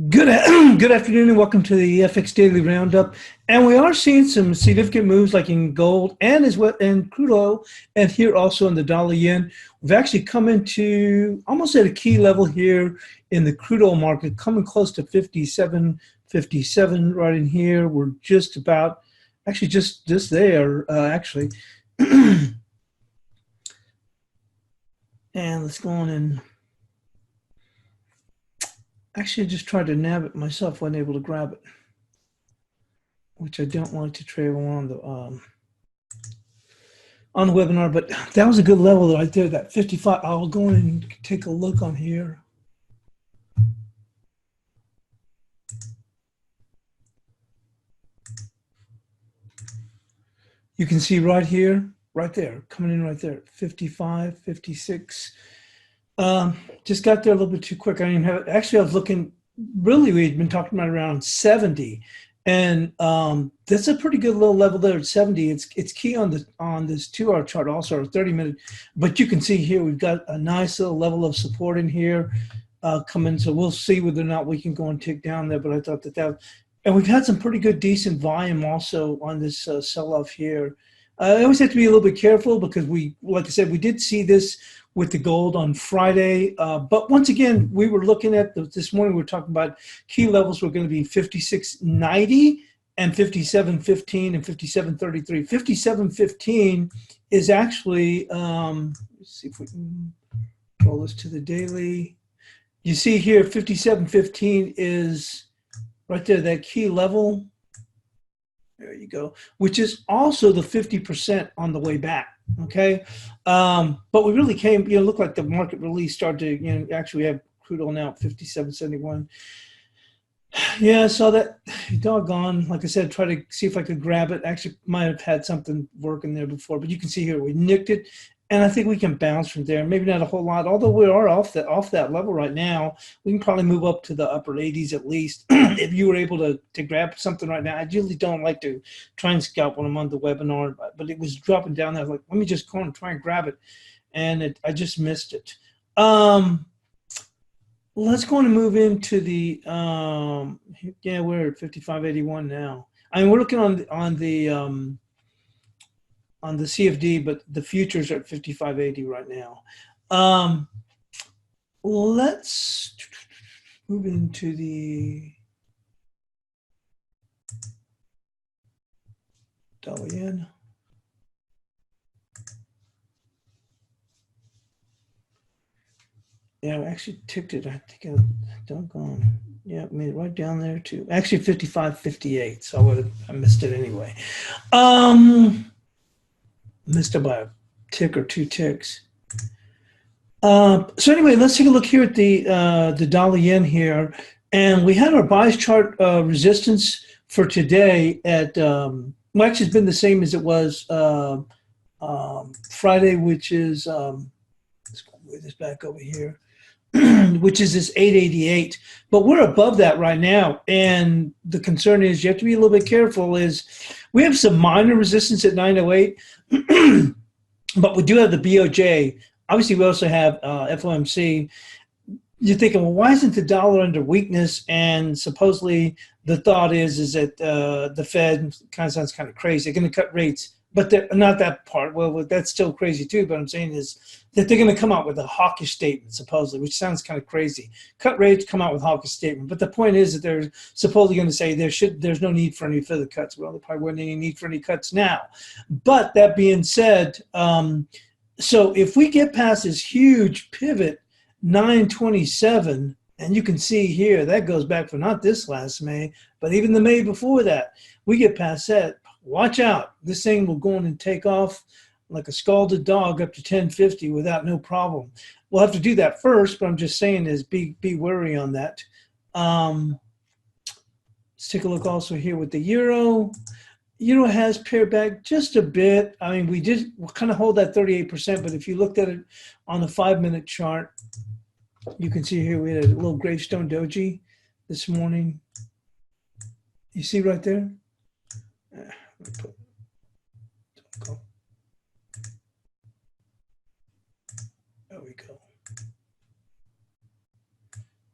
Good afternoon and welcome to the FX Daily Roundup. And we are seeing some significant moves like in gold and as well in crude oil, and here also in the dollar yen. We've actually come into almost at a key level here in the crude oil market, coming close to 57 right in here. We're just about actually just there actually. And let's go on and actually just tried to nab it myself, wasn't able to grab it, which I don't like to trail on the webinar, but that was a good level right there, that 55. I'll go in and take a look on here. You can see right here, right there, coming in right there, 55, 56. Just got there a little bit too quick. I didn't have it. Actually, I was looking, really, we'd been talking about around 70. And that's a pretty good little level there at 70. It's key on this 2-hour chart, also our 30-minute. But you can see here we've got a nice little level of support in here coming. So we'll see whether or not we can go and tick down there. But I thought that and we've had some pretty good, decent volume also on this sell-off here. I always have to be a little bit careful because like I said, we did see this with the gold on Friday. But once again, we were looking at this morning, we were talking about key levels were going to be 56.90 and 57.15 and 57.33. 57.15 is actually, let's see if we can roll this to the daily. You see here, 57.15 is right there, that key level. There you go, which is also the 50% on the way back. Okay, but we really came, looked like the market really started to, actually we have crude oil now at 57.71. Yeah, I saw that. Doggone, like I said, try to see if I could grab it. Actually, might have had something working there before, but you can see here we nicked it, and I think we can bounce from there. Maybe not a whole lot, although we are off that level right now. We can probably move up to the upper 80s at least if you were able to grab something right now. I usually don't like to try and scalp when I'm on the webinar, but it was dropping down there. I was like, let me just go and try and grab it, and I just missed it. Let's go on and move into the yeah, we're at 55.81 now. I mean, we're looking on the CFD, but the futures are at 55.80 right now. Let's move into the dollar yen. Yeah, I actually ticked it. I think I doggone. Yeah, made it right down there too. Actually 55.58, so I missed it anyway. Missed it by a tick or 2 ticks. So anyway, let's take a look here at the dollar yen here, and we had our bias chart resistance for today at well, actually it's been the same as it was Friday, which is let's go move this back over here. Which is this 888, but we're above that right now. And the concern is you have to be a little bit careful is we have some minor resistance at 908, but we do have the BOJ. Obviously, we also have FOMC. You're thinking, well, why isn't the dollar under weakness? And supposedly the thought is that the Fed kind of sounds kind of crazy. They're going to cut rates, but they're not that part. Well, that's still crazy too. But I'm saying is that they're going to come out with a hawkish statement, supposedly, which sounds kind of crazy. Cut rates, come out with hawkish statement. But the point is that they're supposedly going to say there's no need for any further cuts. Well, there probably wasn't any need for any cuts now. But that being said, so if we get past this huge pivot, 927, and you can see here that goes back for not this last May, but even the May before that. We get past that, watch out. This thing will go on and take off like a scalded dog up to 1050 without no problem. We'll have to do that first, but I'm just saying is be wary on that. Let's take a look also here with the euro. Euro has pared back just a bit. I mean, we'll kind of hold that 38%, but if you looked at it on the 5-minute chart, you can see here we had a little gravestone doji this morning. You see right there? There we go.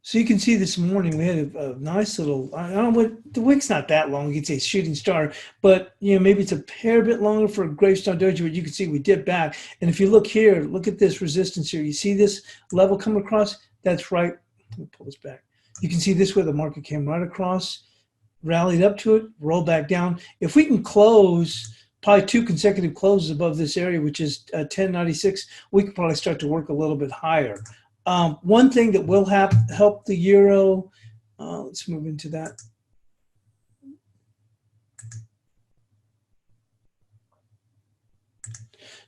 So you can see this morning we had a nice little, I don't know what, the wick's not that long, you can say shooting star, but you know, maybe it's a hair bit longer for a gravestone doji, but you can see we dip back. And if you look here, look at this resistance here. You see this level come across? That's right. Let me pull this back. You can see this where the market came right across, rallied up to it, rolled back down. If we can close probably 2 consecutive closes above this area, which is 1096, we could probably start to work a little bit higher. One thing that will help the euro, let's move into that.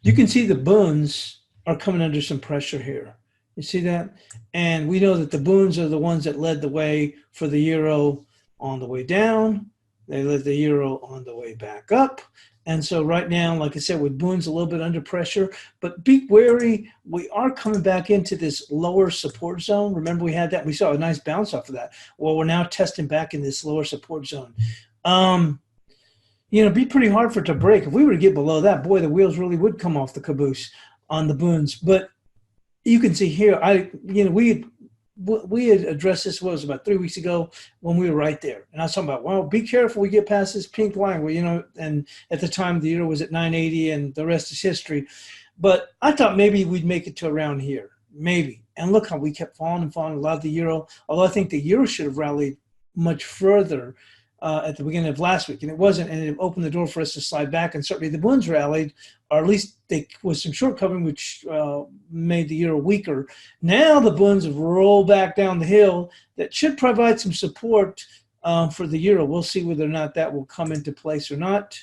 You can see the bunds are coming under some pressure here. You see that? And we know that the bunds are the ones that led the way for the euro on the way down. They led the euro on the way back up. And so right now, like I said, with bunds a little bit under pressure, but be wary. We are coming back into this lower support zone. Remember we had that, we saw a nice bounce off of that. Well, we're now testing back in this lower support zone. You know, it'd be pretty hard for it to break. If we were to get below that, boy, the wheels really would come off the caboose on the bunds. But you can see here, we had addressed this, what was about 3 weeks ago when we were right there. And I was talking about, well, be careful we get past this pink line where, you know, and at the time the euro was at 980 and the rest is history. But I thought maybe we'd make it to around here, maybe. And look how we kept falling and falling, allowed the euro, although I think the euro should have rallied much further at the beginning of last week, and it wasn't, and it opened the door for us to slide back, and certainly the bunds rallied, or at least they was some short covering, which made the euro weaker. Now the bunds have rolled back down the hill. That should provide some support for the euro. We'll see whether or not that will come into place or not.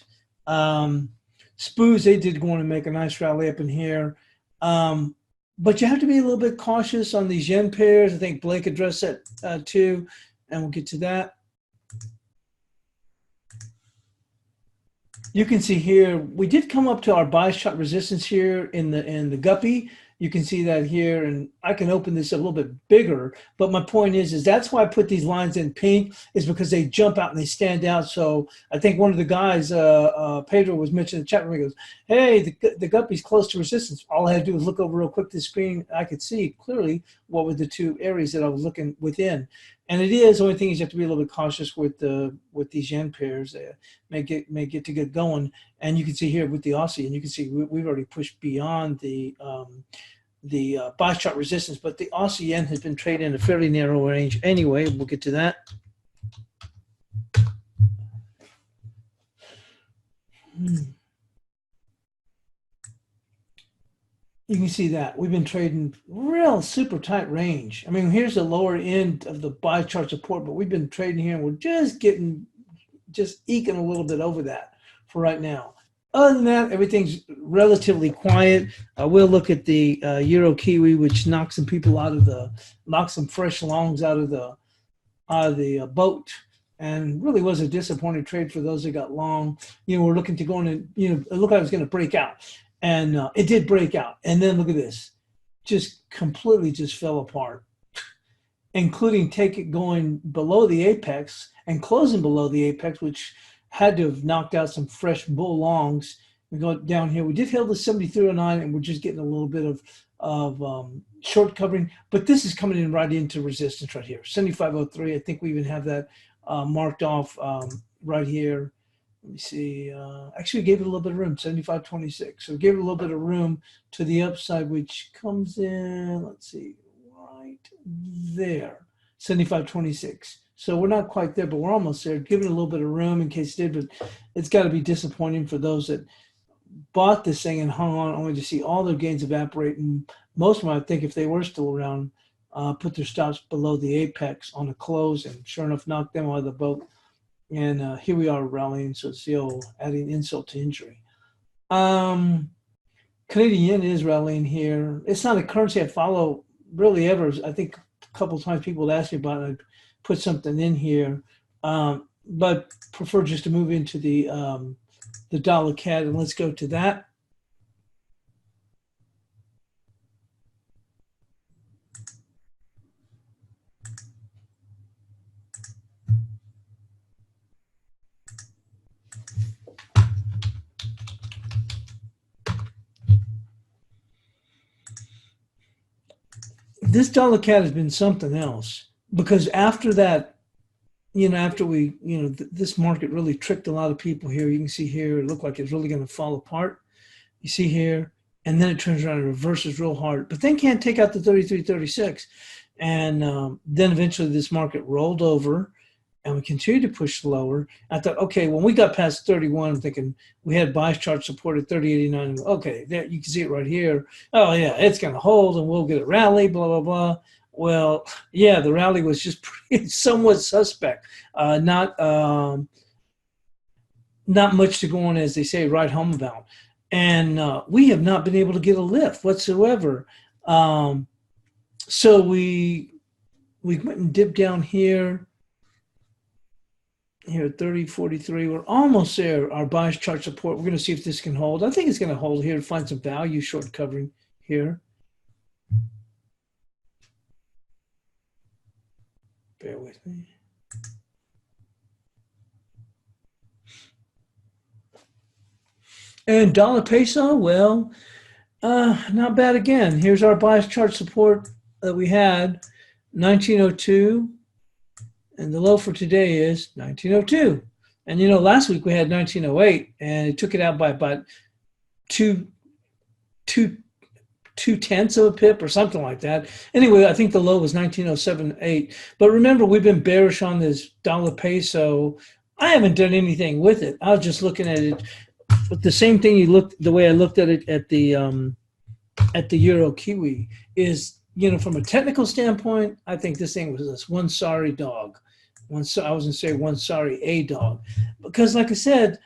SPOOs, they did go on and make a nice rally up in here. But you have to be a little bit cautious on these yen pairs. I think Blake addressed that too, and we'll get to that. You can see here, we did come up to our buy shot resistance here in the guppy. You can see that here, and I can open this a little bit bigger. But my point is that's why I put these lines in pink, is because they jump out and they stand out. So I think one of the guys, Pedro, was mentioning in the chat room. He goes, hey, the guppy's close to resistance. All I had to do was look over real quick to the screen. I could see clearly what were the two areas that I was looking within. And it is, the only thing is you have to be a little bit cautious with these yen pairs. They may get to get going. And you can see here with the Aussie, and you can see we've already pushed beyond the buy chart resistance, but the Aussie yen has been trading in a fairly narrow range anyway. We'll get to that. You can see that we've been trading real super tight range. I mean, here's the lower end of the buy chart support, but we've been trading here and we're just eking a little bit over that for right now. Other than that, everything's relatively quiet. We'll look at the Euro Kiwi, which knocked some people knocked some fresh longs out of the boat, and really was a disappointing trade for those that got long. You know, we're looking to go in and, you know, it looked like it was going to break out, and it did break out. And then look at this, just completely just fell apart, including going below the apex and closing below the apex, which had to have knocked out some fresh bull longs. We go down here. We did hit the 73.09, and we're just getting a little bit of short covering. But this is coming in right into resistance right here, 75.03. I think we even have that marked off right here. Let me see. Actually, we gave it a little bit of room, 75.26. So we gave it a little bit of room to the upside, which comes in, let's see, right there, 75.26. So we're not quite there, but we're almost there. Give it a little bit of room in case it did, but it's got to be disappointing for those that bought this thing and hung on only to see all their gains evaporate. And most of them, I think, if they were still around, put their stops below the apex on the close, and sure enough, knocked them out of the boat. And here we are rallying, so it's the old adding insult to injury. Canadian yen is rallying here. It's not a currency I follow really ever. I think a couple of times people have asked me about it. I put something in here, but prefer just to move into the dollar CAD, and let's go to that. This dollar CAD has been something else. because after that, after we, this market really tricked a lot of people here. You can see here, it looked like it's really going to fall apart. You see here, and then it turns around and reverses real hard, but then can't take out the 33.36. And then eventually this market rolled over and we continued to push lower. I thought, okay, when we got past 31, I'm thinking we had bias chart support at 30.89. Okay, there you can see it right here. Oh yeah, it's going to hold and we'll get a rally, blah, blah, blah. Well, yeah, the rally was just somewhat suspect. Not much to go on, as they say, right home about. And we have not been able to get a lift whatsoever. So we went and dipped down here at 30.43. We're almost there. Our bias chart support. We're going to see if this can hold. I think it's going to hold here to find some value short covering here. Bear with me. And dollar peso, well, not bad again. Here's our bias chart support that we had, 1902, and the low for today is 1902. And last week we had 1908, and it took it out by about two tenths of a pip or something like that. Anyway, I think the low was 1907.8. But remember, we've been bearish on this dollar peso. I haven't done anything with it. I was just looking at it. But the same thing the way I looked at it at the Euro Kiwi is, from a technical standpoint, I think this thing was this one sorry dog. I was going to say one sorry a dog. Because like I said,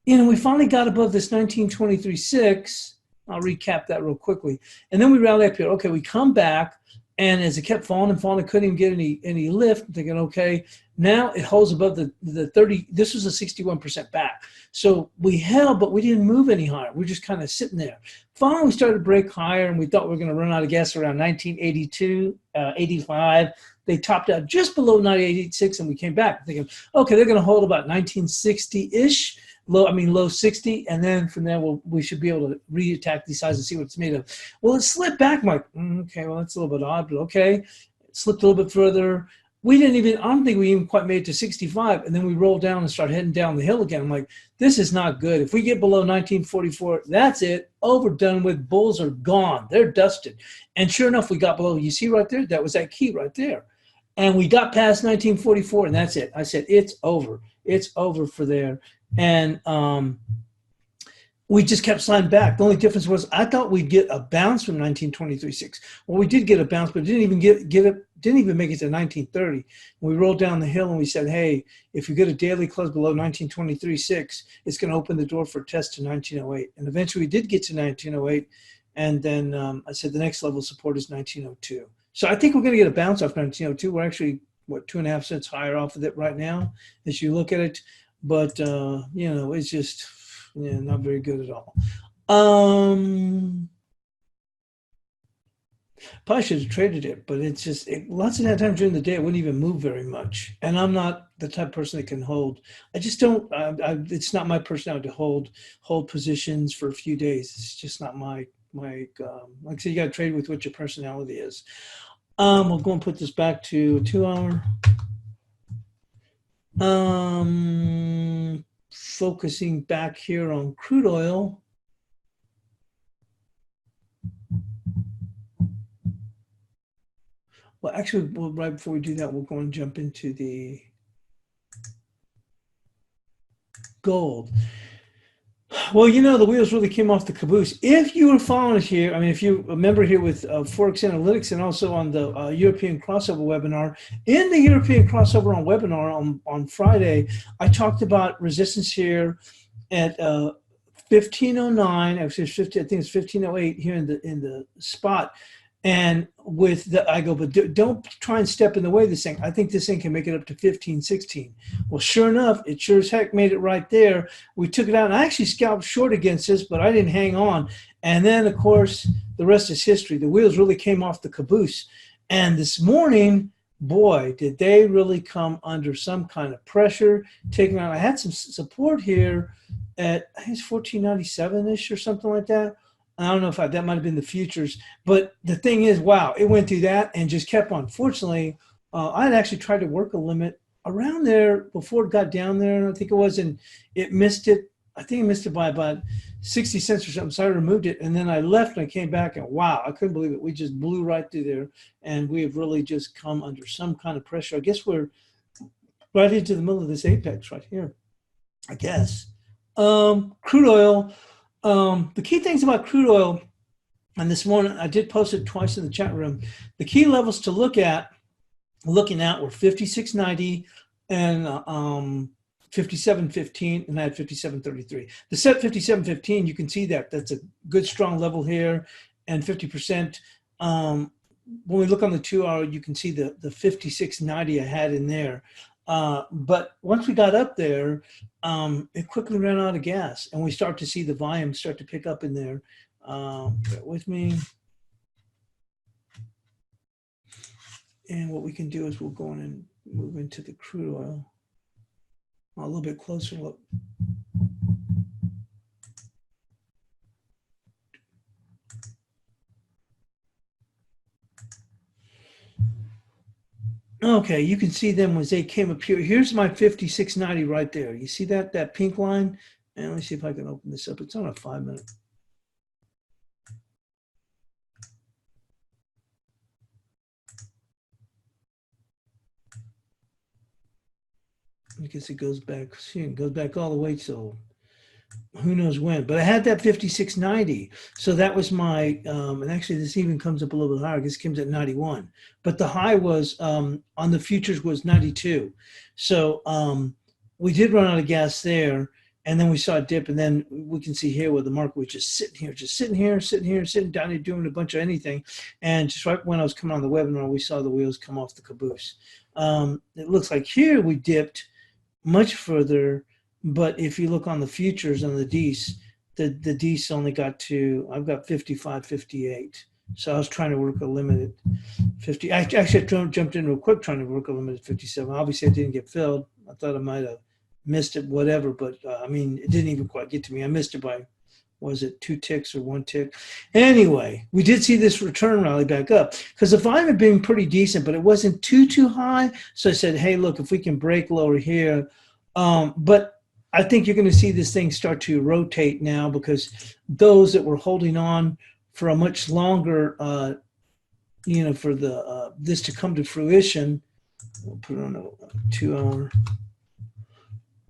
we finally got above this 1923.6. I'll recap that real quickly. And then we rally up here. Okay, we come back, and as it kept falling and falling, I couldn't even get any lift. I'm thinking, okay, now it holds above the 30. This was a 61% back. So we held, but we didn't move any higher. We're just kind of sitting there. Finally, we started to break higher, and we thought we were going to run out of gas around 1982, 85. They topped out just below 1986, and we came back thinking, okay, they're going to hold about 1960-ish. Low 60, and then from there we should be able to re-attack these sides and see what it's made of. Well, it slipped back. I'm like, okay, well, that's a little bit odd, but okay. It slipped a little bit further. I don't think we even quite made it to 65, and then we rolled down and started heading down the hill again. I'm like, this is not good. If we get below 1944, that's it. Overdone with. Bulls are gone. They're dusted. And sure enough, we got below. You see right there? That was that key right there. And we got past 1944, and that's it. I said, it's over. It's over for there. And we just kept sliding back. The only difference was I thought we'd get a bounce from 1923.6. Well, we did get a bounce, but didn't even didn't even make it to 1930. We rolled down the hill and we said, hey, if you get a daily close below 1923.6, it's going to open the door for a test to 1908. And eventually we did get to 1908. And then I said the next level of support is 1902. So I think we're going to get a bounce off 1902. We're actually, 2.5 cents higher off of it right now as you look at it. But, it's just not very good at all. Probably should have traded it, but it's just lots of that time during the day, it wouldn't even move very much. And I'm not the type of person that can hold. I just don't. It's not my personality to hold positions for a few days. It's just not my. Like I said, you got to trade with what your personality is. We'll go and put this back to a 2 hour. Focusing back here on crude oil. Well, actually, right before we do that, we'll go and jump into the gold. Well, the wheels really came off the caboose. If you were following us here, if you remember here with ForexAnalytix and also on the European crossover webinar, in the European crossover webinar on Friday, I talked about resistance here at 1509. Actually, I think it's 1508 here in the spot. And I go, but don't try and step in the way of this thing. I think this thing can make it up to 1516. Well, sure enough, it sure as heck made it right there. We took it out, and I actually scalped short against this, but I didn't hang on. And then, of course, the rest is history. The wheels really came off the caboose. And this morning, boy, did they really come under some kind of pressure. Taking out, I had some support here at, I think it's 1497-ish or something like that. I don't know if that might have been the futures, but the thing is, wow, it went through that and just kept on. Fortunately, I had actually tried to work a limit around there before it got down there. I think it was, and it missed it. I think it missed it by about 60 cents or something. So I removed it, and then I left and I came back, and wow, I couldn't believe it. We just blew right through there, and we have really just come under some kind of pressure. I guess we're right into the middle of this apex right here, I guess. Crude oil. The key things about crude oil, and this morning I did post it twice in the chat room. The key levels to looking at were 56.90 and 57.15, and I had 57.33. The set 57.15, you can see that that's a good strong level here, and 50%. When we look on the 2 hour, you can see the 56.90 I had in there. But once we got up there, it quickly ran out of gas, and we start to see the volume start to pick up in there. Bear with me. And what we can do is we'll go in and move into the crude oil. A little bit closer look. Okay, you can see them as they came up here. Here's my 56.90 right there. You see that pink line? And let me see if I can open this up. It's on a 5-minute. I guess it goes back. See, it goes back all the way, so who knows when. But I had that 56.90, so that was my. And actually, this even comes up a little bit higher. This comes at 91, but the high was on the futures was 92. So we did run out of gas there, and then we saw a dip, and then we can see here where the market was just sitting here, sitting down here, doing a bunch of anything. And just right when I was coming on the webinar, we saw the wheels come off the caboose. It looks like here we dipped much further, but if you look on the futures on the D's, the D's only got to, I've got 55.58. So I was trying to work a limit at 50. I actually jumped in real quick trying to work a limit at 57. Obviously, I didn't get filled. I thought I might have missed it, whatever, but I mean, it didn't even quite get to me. I missed it by, was it 2 ticks or 1 tick? Anyway, we did see this return rally back up because the volume had been pretty decent, but it wasn't too high. So I said, hey, look, if we can break lower here. But I think you're going to see this thing start to rotate now because those that were holding on for a much longer, for the this to come to fruition, we'll put it on a 2 hour.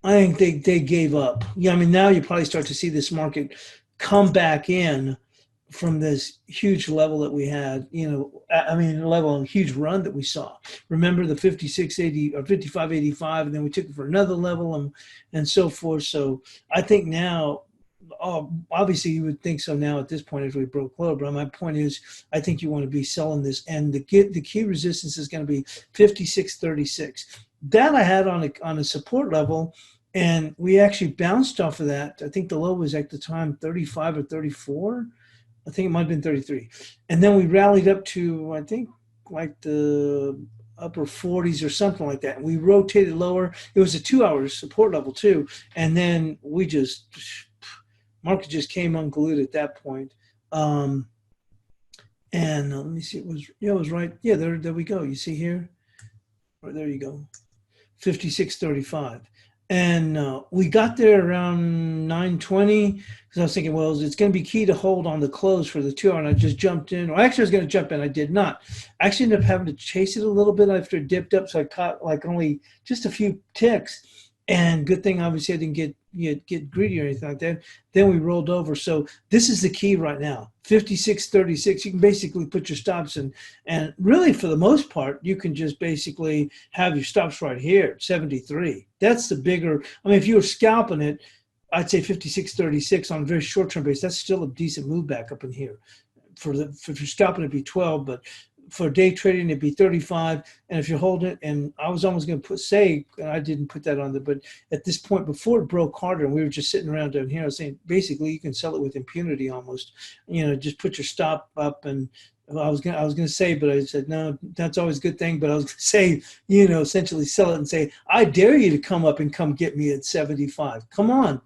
I think they gave up. Yeah, I mean, now you probably start to see this market come back in from this huge level that we had, a huge run that we saw. Remember the 56.80 or 55.85, and then we took it for another level and so forth. So I think now, obviously you would think so now at this point if we broke lower, but my point is I think you want to be selling this, and the key resistance is going to be 56.36. That I had on a support level, and we actually bounced off of that. I think the low was at the time 35 or 34. I think it might have been 33. And then we rallied up to, I think, like the upper 40s or something like that. And we rotated lower. It was a 2 hour support level too. And then market just came unglued at that point. And let me see, it was right. Yeah, there we go. You see here? Or there you go. 56.35. And we got there around 9:20 because I was thinking, well, it's going to be key to hold on the close for the 2 hour. And I just jumped in. Or actually, I was going to jump in. I did not. I actually ended up having to chase it a little bit after it dipped up. So I caught like only just a few ticks. And good thing, obviously, I didn't get greedy or anything like that. Then we rolled over. So this is the key right now. 56.36. You can basically put your stops in. And really, for the most part, you can just basically have your stops right here at 73. That's the bigger. I mean, if you were scalping it, I'd say 56.36 on a very short-term basis. That's still a decent move back up in here. For you're scalping, it'd be 12, but for day trading, it'd be 35. And if you're holding it, and I was almost going to say, I didn't put that on there, but at this point, before it broke harder, and we were just sitting around down here, I was saying, basically, you can sell it with impunity almost. Just put your stop up. And I was going to say, but I said, no, that's always a good thing. But I was going to say, essentially sell it and say, I dare you to come up and come get me at 75. Come on.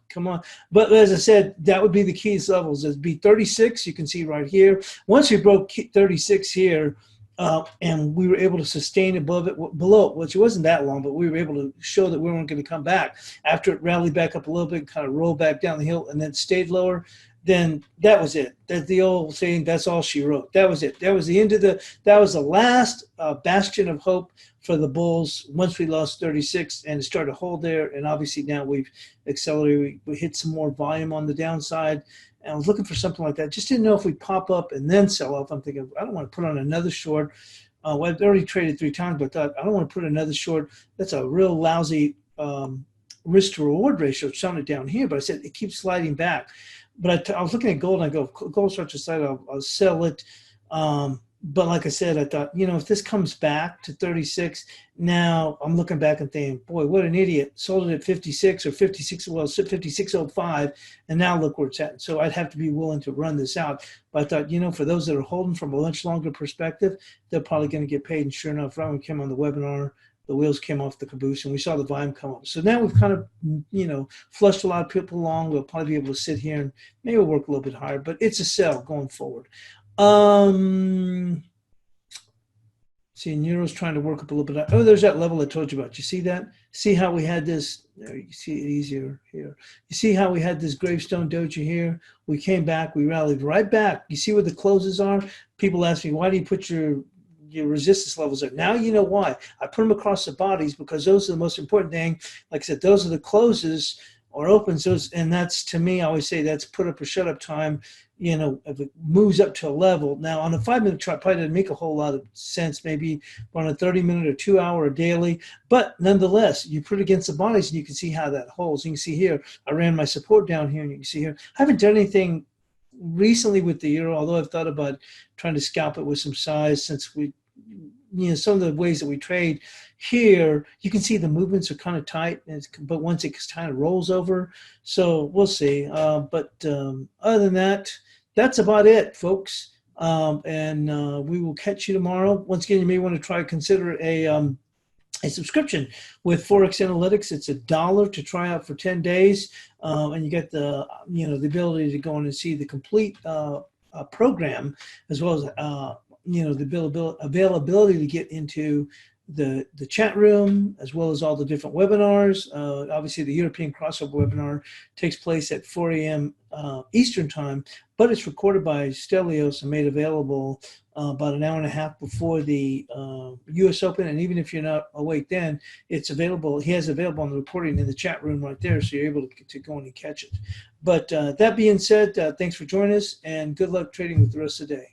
But as I said, that would be the keys levels. It'd be 36. You can see right here. Once we broke 36 here, and we were able to sustain above it, below it, which wasn't that long, but we were able to show that we weren't going to come back. After it rallied back up a little bit, kind of rolled back down the hill, and then stayed lower, then that was it. That's the old saying, that's all she wrote. That was it. That was the end of that was the last bastion of hope for the bulls once we lost 36, and it started to hold there. And obviously now we've accelerated. We hit some more volume on the downside. And I was looking for something like that. Just didn't know if we'd pop up and then sell off. I'm thinking, I don't want to put on another short. Well, I've already traded 3 times, but I thought, I don't want to put another short. That's a real lousy risk to reward ratio. It's showing it down here, but I said it keeps sliding back. But I was looking at gold, and I go, if gold starts to slide, I'll sell it. But like I said, I thought, if this comes back to 36, now I'm looking back and thinking, boy, what an idiot. Sold it at 56 or 56, well, 56.05, and now look where it's at. So I'd have to be willing to run this out. But I thought, for those that are holding from a much longer perspective, they're probably going to get paid. And sure enough, right when we came on the webinar, the wheels came off the caboose, and we saw the volume come up. So now we've kind of, flushed a lot of people along. We'll probably be able to sit here and maybe work a little bit higher, but it's a sell going forward. See, Euro's trying to work up a little bit. Oh, there's that level I told you about. You see that? See how we had this? There, you see it easier here. You see how we had this gravestone doji here? We came back. We rallied right back. You see where the closes are? People ask me, why do you put your resistance levels there? Now you know why. I put them across the bodies because those are the most important thing. Like I said, those are the closes or opens. And that's, to me, I always say that's put up or shut up time. If it moves up to a level. Now, on a 5-minute chart, probably doesn't make a whole lot of sense, maybe on a 30-minute or 2-hour or daily. But nonetheless, you put it against the bodies, and you can see how that holds. You can see here, I ran my support down here, and you can see here. I haven't done anything recently with the euro, although I've thought about trying to scalp it with some size since we, some of the ways that we trade here, you can see the movements are kind of tight, but once it kind of rolls over, so we'll see. But other than that, that's about it, folks. And we will catch you tomorrow. Once again, you may want to try to consider a subscription with ForexAnalytix. It's $1 to try out for 10 days, and you get the the ability to go in and see the complete program, as well as the availability to get into the chat room, as well as all the different webinars. Obviously, the European crossover webinar takes place at 4 a.m. Eastern time, but it's recorded by Stelios and made available about an hour and a half before the U.S. Open. And even if you're not awake then, it's available. He has available on the recording in the chat room right there, so you're able to go in and catch it. But that being said, thanks for joining us, and good luck trading with the rest of the day.